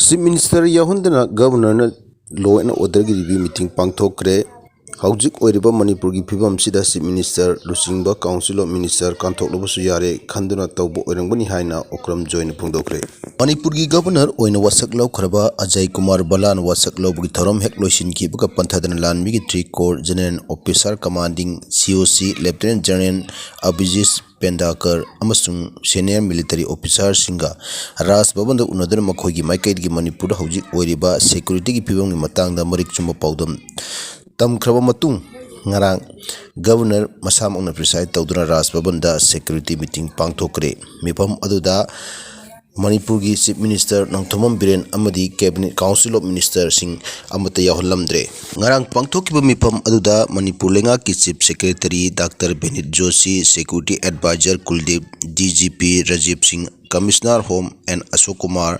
Chief Minister Yaohankhidre Governor Law and Order Review Meeting Pangthokre Haujik Oiriba Manipur gi phibam sida Chief Minister Lusingba Council of Minister Kanthok Lobasu Yare Khanduna Tawbo Oirangbani haina Okram join Pungdokre Manipur gi Governor Oina Wasak Law Khraba Ajay Kumar Balan Wasak Law gi Thorom Hek Loisin ki buka Panthadan Lan mi gi 3 Corps General Officer Commanding COC Lieutenant General Abhijit Pendakar amasung senior military officer singa Ras Babanda unadana makhoigi Meikhet gi Manipur haujik oiriba security gi phibam gi matangda marik chumba paudam tamkhraba matung ngarang Governor Masam ongna preside tawduna Ras Babanda security meeting pangthokre mifam aduda Manipur gi Chief Minister Nongthomam Biren amadi Cabinet Council of Minister sing amata yaholamdre ngarang pangthokiba mifam aduda Manipur lenga ki Chief Secretary Dr. Benit Joshi Security Advisor Kuldeep DGP Rajiv Singh Commissioner Home and Ashok Kumar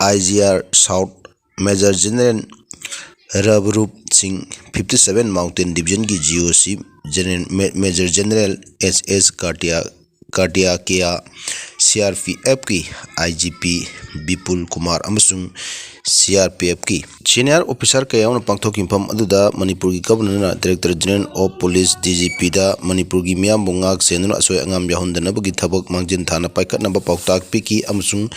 IGR South Major General Rabrup Singh 57 Mountain Division ki GOC General Major General SS Kartia Kea CRPF की IGP Bipul Kumar amasung CRPF की senior officer kaya na pangthokim pham aduda Manipur gi Governor na Director General of Police DGP da Manipur gi miyam bongak senuna asoi angam yahundana bagi thabak mangjin thana paikat namba pautak piki amasung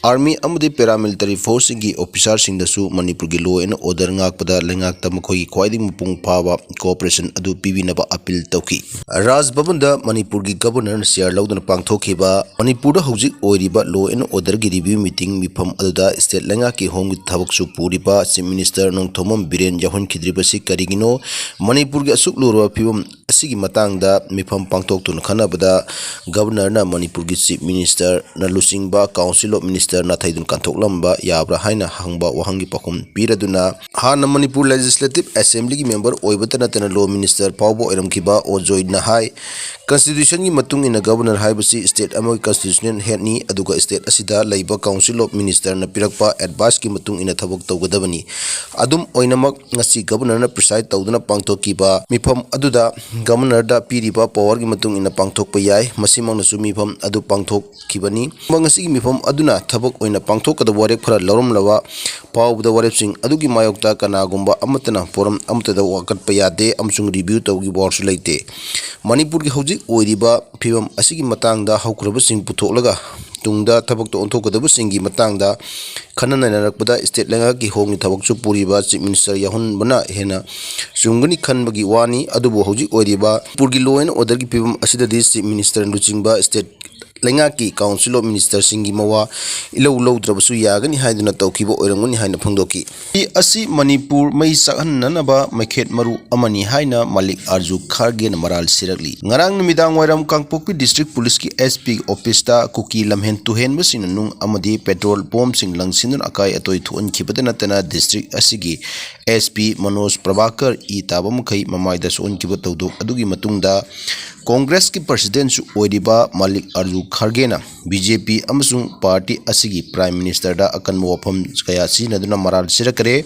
Army amudi paramilitary force gi officer sing dasu Manipur gi law and order ngak pada lengak tamakoi khwaiding mupung phawa cooperation adu pibi naba appeal tawki Raj Babanda Manipur gi Governor share laudana pangthokiba Manipur da haujik oiriba law and order gi review meeting mifam aduda state lenga ki home gi thabak su puriba Chief Minister Nongthomam Biren Yaohankhidre basi karigino Manipur gi asuk lurwa phibam asigi matangda mifam pangthok tun Khanabada Governor na Manipur gi Chief Minister na Lusingba Council of Minister na thaidun kanthok lamba yabra haina hangba wahangi pakum piraduna hana Manipur Legislative Assembly gi member oibatana tana Law Minister Paubo Oiramkiba Ojoi na hai Constitution gi matung ina Governor haibasi state amagi constitutional head ni aduga state asida laiba Council of Minister na pirakpa advice ki matung ina thabak tawgadabani adum oinamak ngasi Governor na preside tawduna pangthokiba mifam aduda Governor da piriba power gi matung ina pangthokpa yai masimang nasu mifam adu pangthokibani ngasi gi mifam aduna thabak oina pangthokada warek phara lorom lawa pawbda warep sing adugi mayokta kanagumba amatana forum amatada wakatpa yade amsung review tawgi borsu leite Manipur gi hojik oiriba phibam asigi matangda haukraba sing puthoklaga tungda thabak to onthokadaba singi matangda khanana narakpada state lenga ki hongni thabak chu puriba Chief Minister Yaohankhidre hena chungani khanbagi wani adubu hojik oiriba purgi law and order gi phibam asida di Chief Minister Luchingba state lenga ki Council of Minister singi mawa ilo lowdrabasu yagani haiduna tawkiba oirangani haina phangdoki asi Manipur mai sakhananaba Meikhet maru amani haina Malik Arju Kharge na maral sirakli ngarang numidang wairam Kangpokpi District Police ki SP office ta kuki lamhen tuhen basina nung amadi petrol bomb sing langsinun akai atoi thuan khibadana tana district asigi SP Manoj Prabhakar I tabamkai mamaida son kiba tawdok adugi matungda Congress ki president su oiriba Malik Arju Kharge na BJP amasung party asigi Prime Minister da akan wafam kaya sinaduna maral sirakare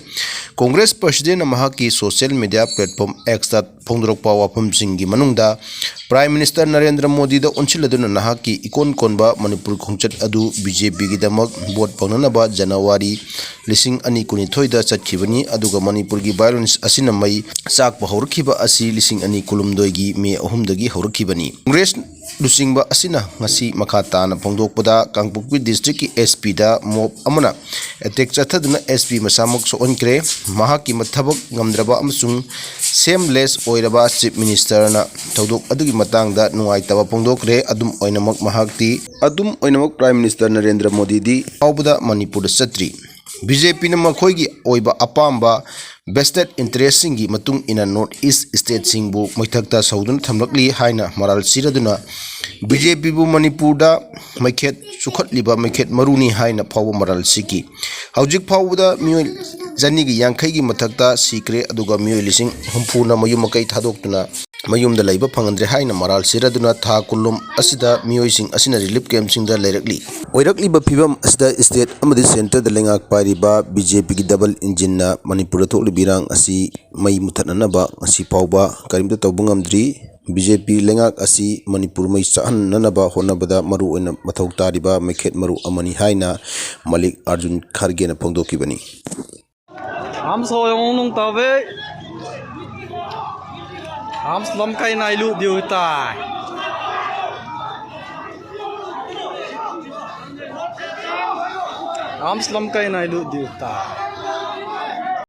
Congress president mahaki social media platform X da phongdrokpa wafam singi manungda Prime Minister Narendra Modi da onchiladuna nahaki ikon konba Manipur khongchat adu BJP gi damak vote pangnanaba January 2023 da chatkibani aduga Manipur gi violence asina mai chak bahorkhiba asi 2012 gi May 3 dagi horkibani Congress Lusingba asina ngasi makata na phongdokpada Kangpokpi district ki SP da mob amana attack chathaduna SP masamok so onkre mahaki mathabak ngamdraba amsung seamless oiraba Chief Minister na tawdok adugi matangda nuaitaba phongdokre adum oinamak Prime Minister Narendra Modi di awbada Manipur satri BJP na makhoigi oiba apamba vested interest singi matung ina North East state singbu maithakta saudun thamlakli haina maral siraduna BJP bu Manipur da Meikhet sukhatliba Meikhet Maruni haina phawa maral siki haujik phawda mioi jani gi yankhai gi mathakta sikre aduga mioi lising humpuna mayum makai thadoktuna mayumda laiba phangandre haina maral siraduna tha kulum asida mioi sing asina relief camp sing da leirakli oirakliba phibam asida state amadi center da lengak pariba BJP gi double engine na Manipur thokli birang asi mai muthananaba asi phawba karimda tawbungamdri BJP lengak asi Manipur mai chahan nanaba honabada maru oina mathau tariba Meikhet maru amani haina Malik Arjun Kharge na phongdokibani. Am so yung nung tabi. Am slum kay na ilu diuta. Am slum kay na ilu diuta.